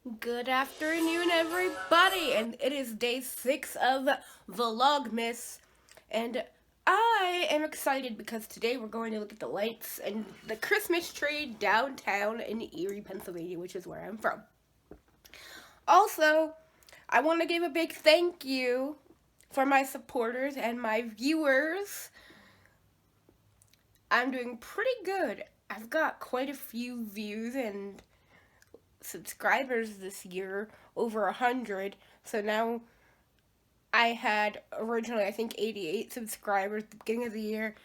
Good afternoon, everybody, and it is day 6 of Vlogmas, and I am excited because today we're going to look at the lights and the Christmas tree downtown in Erie, Pennsylvania, which is where I'm from. Also, I want to give a big thank you for my supporters and my viewers. I'm doing pretty good. I've got quite a few views and subscribers this year, over 100. So now I had originally, I think, 88 subscribers at the beginning of the year,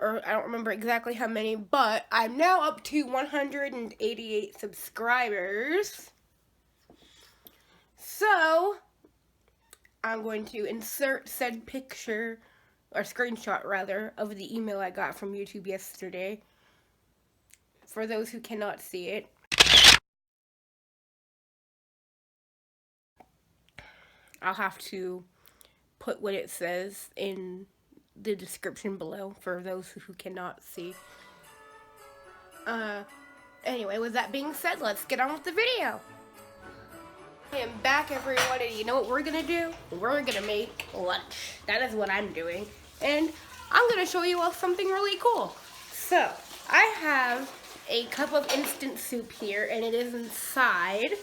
or I don't remember exactly how many, but I'm now up to 188 subscribers. So I'm going to insert said picture, or screenshot rather, of the email I got from YouTube yesterday for those who cannot see it. I'll have to put what it says in the description below for those who cannot see. Anyway, with that being said, let's get on with the video. I am back, everyone, and you know what we're gonna do? We're gonna make lunch. That is what I'm doing. And I'm gonna show you all something really cool. So, I have a cup of instant soup here, and it is inside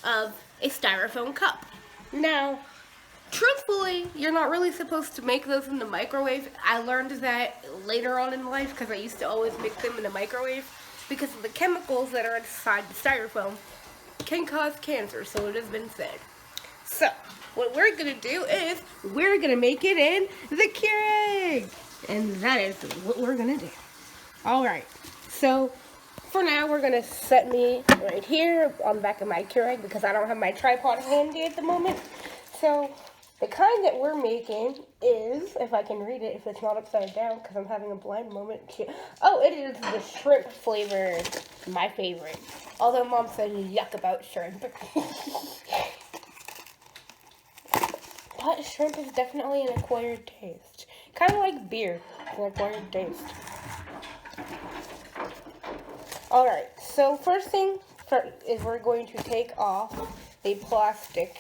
of a styrofoam cup. Now, truthfully, you're not really supposed to make those in the microwave. I learned that later on in life because I used to always make them in the microwave because of the chemicals that are inside the styrofoam can cause cancer, so it has been said. So, what we're going to do is we're going to make it in the Keurig. And that is what we're going to do. Alright, so for now we're going to set me right here on the back of my Keurig because I don't have my tripod handy at the moment. So, the kind that we're making is, if I can read it, if it's not upside down, because I'm having a blind moment. Oh, it is the shrimp flavor, my favorite. Although Mom said yuck about shrimp. But shrimp is definitely an acquired taste. Kind of like beer, it's an acquired taste. Alright, so first thing is we're going to take off the plastic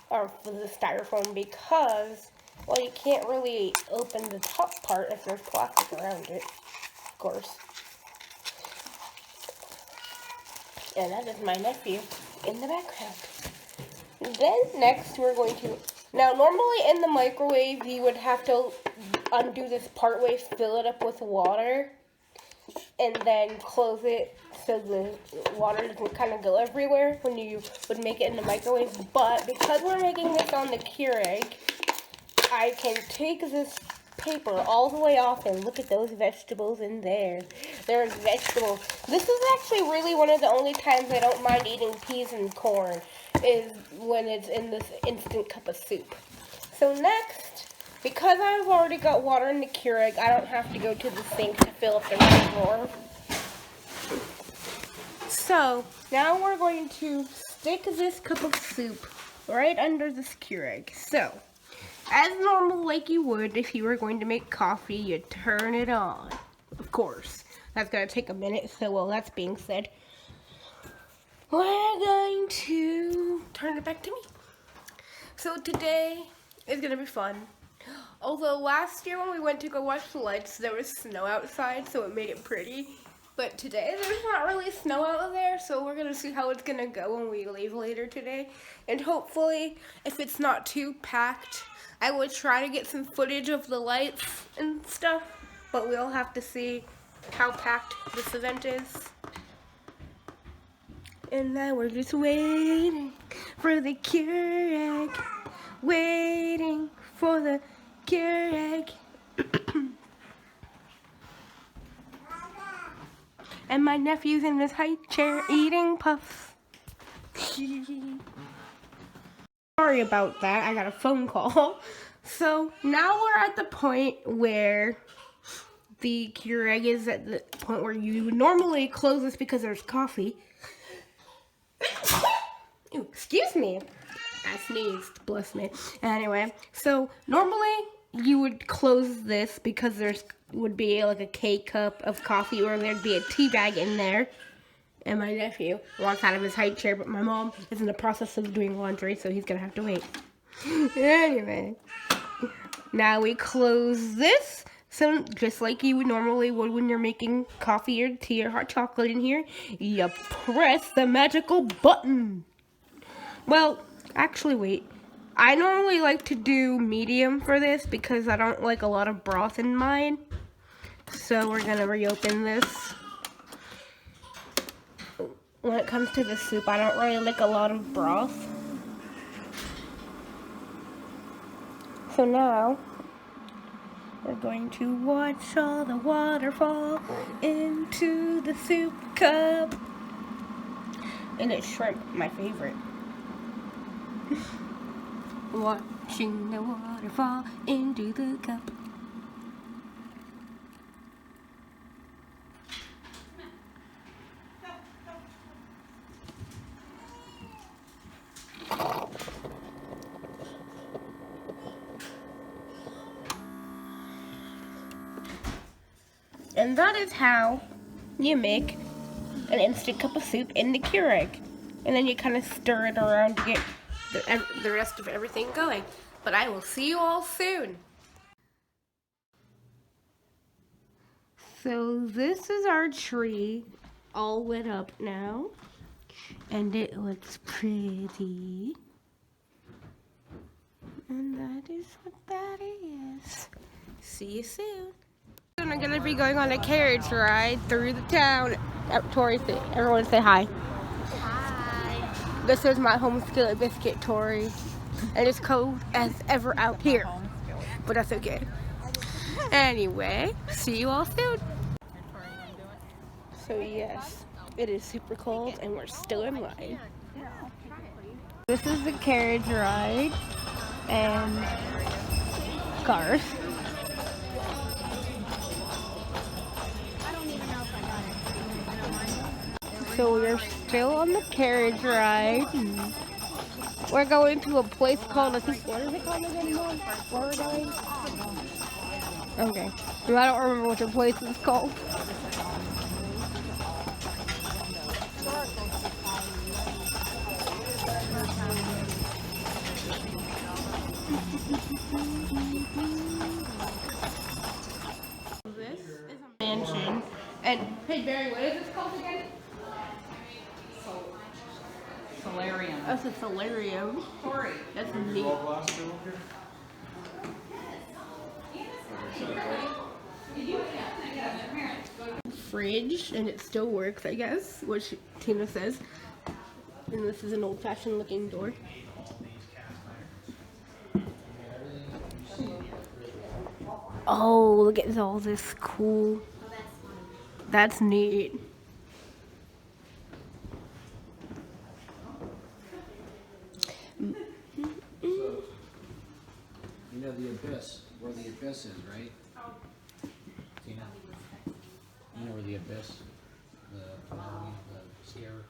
or the styrofoam because, well, you can't really open the top part if there's plastic around it, of course. And that is my nephew in the background. Then next we're going to, now normally in the microwave you would have to undo this part way, fill it up with water, and then close it so the water doesn't kind of go everywhere when you would make it in the microwave. But because we're making this on the Keurig, I can take this paper all the way off and look at those vegetables in there. There's vegetables. This is actually really one of the only times I don't mind eating peas and corn, is when it's in this instant cup of soup. So next, because I've already got water in the Keurig, I don't have to go to the sink to fill up the reservoir. So, now we're going to stick this cup of soup right under this Keurig. So, as normal, like you would if you were going to make coffee, you turn it on. Of course. That's going to take a minute, so while that's being said, we're going to turn it back to me. So today is going to be fun. Although last year when we went to go watch the lights, there was snow outside, so it made it pretty. But today, there's not really snow out there, so we're going to see how it's going to go when we leave later today. And hopefully, if it's not too packed, I will try to get some footage of the lights and stuff. But we'll have to see how packed this event is. And now we're just waiting for the Keurig. Waiting for the Keurig. And my nephew's in this high chair eating puffs. Sorry about that, I got a phone call. So now we're at the point where the Keurig is at the point where you would normally close this because there's coffee. Ooh, excuse me. I sneezed, bless me. Anyway, so normally you would close this because there's would be like a K cup of coffee or there'd be a tea bag in there. And my nephew wants out of his high chair, but my mom is in the process of doing laundry, so he's gonna have to wait. Anyway, now we close this. So just like you would normally would when you're making coffee or tea or hot chocolate in here, you press the magical button. Well, actually wait. I normally like to do medium for this because I don't like a lot of broth in mine. So we're gonna reopen this. When it comes to the soup, I don't really like a lot of broth. So now, we're going to watch all the water fall into the soup cup. And it's shrimp, my favorite. Watching the water fall into the cup. And that is how you make an instant cup of soup in the Keurig. And then you kind of stir it around to get the rest of everything going. But I will see you all soon. So this is our tree all lit up now. And it looks pretty. And that is what that is. See you soon. I'm gonna be going on a carriage ride through the town. Tori, everyone say hi. Hi. This is my home skillet biscuit, Tori. And it's cold as ever out here. But that's okay. Anyway, see you all soon. So yes, it is super cold and we're still in line. This is the carriage ride and cars. So we're still on the carriage ride. We're going to a place called, I think, what is it called again, Mom? Where we're going? Okay. Well, I don't remember what the place is called. This is a mansion. And, hey Barry, what is this called again? Solarium. That's a solarium. Tori. That's neat. Fridge, and it still works, I guess, which Tina says. And this is an old-fashioned looking door. Oh, look at all this cool. That's neat. You know the abyss, where the abyss is, right? Tina? You know where the abyss, the scare?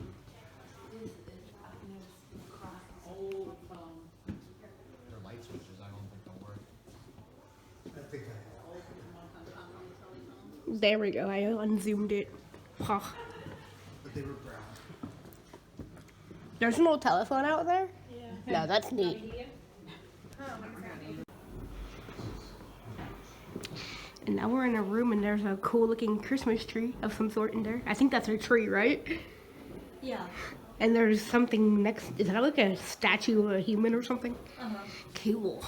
They're light switches, I don't think they'll work. There we go, I unzoomed it. Huh. But they were brown. There's an old telephone out there? Yeah. No, that's neat. And now we're in a room and there's a cool looking Christmas tree of some sort in there. I think that's a tree, right? Yeah. And there's something next, is that like a statue of a human or something? Uh-huh. Cool.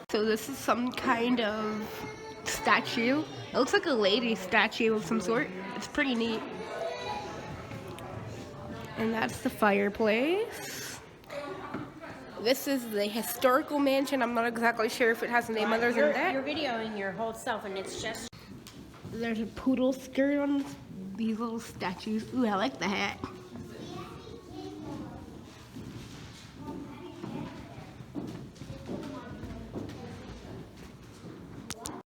So this is some kind of statue. It looks like a lady statue of some sort. It's pretty neat. And that's the fireplace. This is the historical mansion. I'm not exactly sure if it has a name other than that. You're videoing your whole self and it's just... There's a poodle skirt on these little statues. Ooh, I like the hat.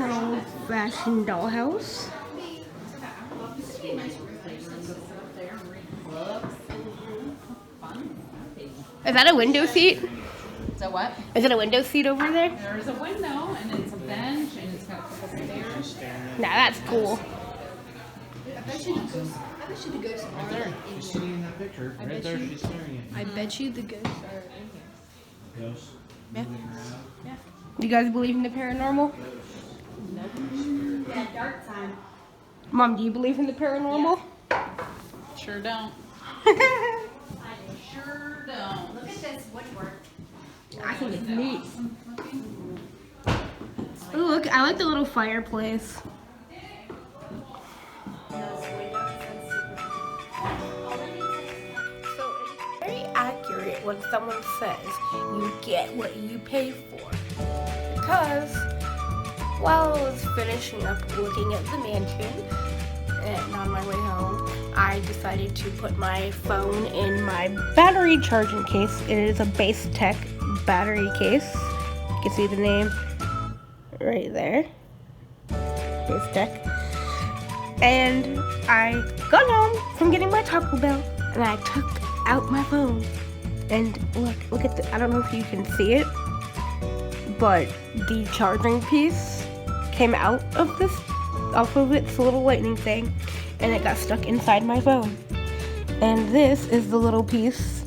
Old-fashioned dollhouse. Is that a window seat? So what? Is it a window seat over there? There's a window and it's a bench and it's got a couple stairs. Nah, that's cool. I bet you the ghosts are in She's here. sitting in that picture. Right there, she's staring at I bet you the ghosts are in here. you. Ghost. Yeah. Moving around. Do you guys believe in the paranormal? Yeah, dark time. Mom, do you believe in the paranormal? Sure don't. Sure don't. Look at this woodwork. I think it's neat. Oh, look, I like the little fireplace. So it's very accurate when someone says you get what you pay for. Because while I was finishing up looking at the mansion and on my way home, I decided to put my phone in my battery charging case. It is a Base Tech battery case. You can see the name right there. Base Tech. And I got home from getting my Taco Bell and I took out my phone. And look at the, I don't know if you can see it, but the charging piece came out of this, off of its little lightning thing, and it got stuck inside my phone. And this is the little piece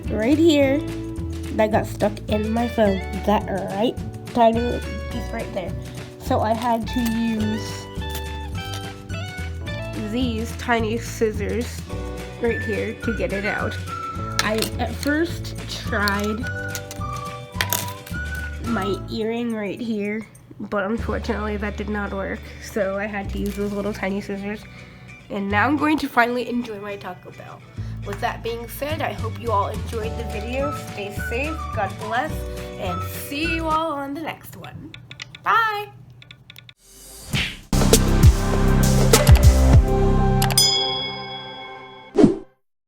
right here that got stuck in my phone. That right tiny little piece right there. So I had to use these tiny scissors right here to get it out. I at first tried my earring right here, but unfortunately that did not work. So I had to use those little tiny scissors. And now I'm going to finally enjoy my Taco Bell. With that being said, I hope you all enjoyed the video. Stay safe, God bless, and see you all on the next one. Bye!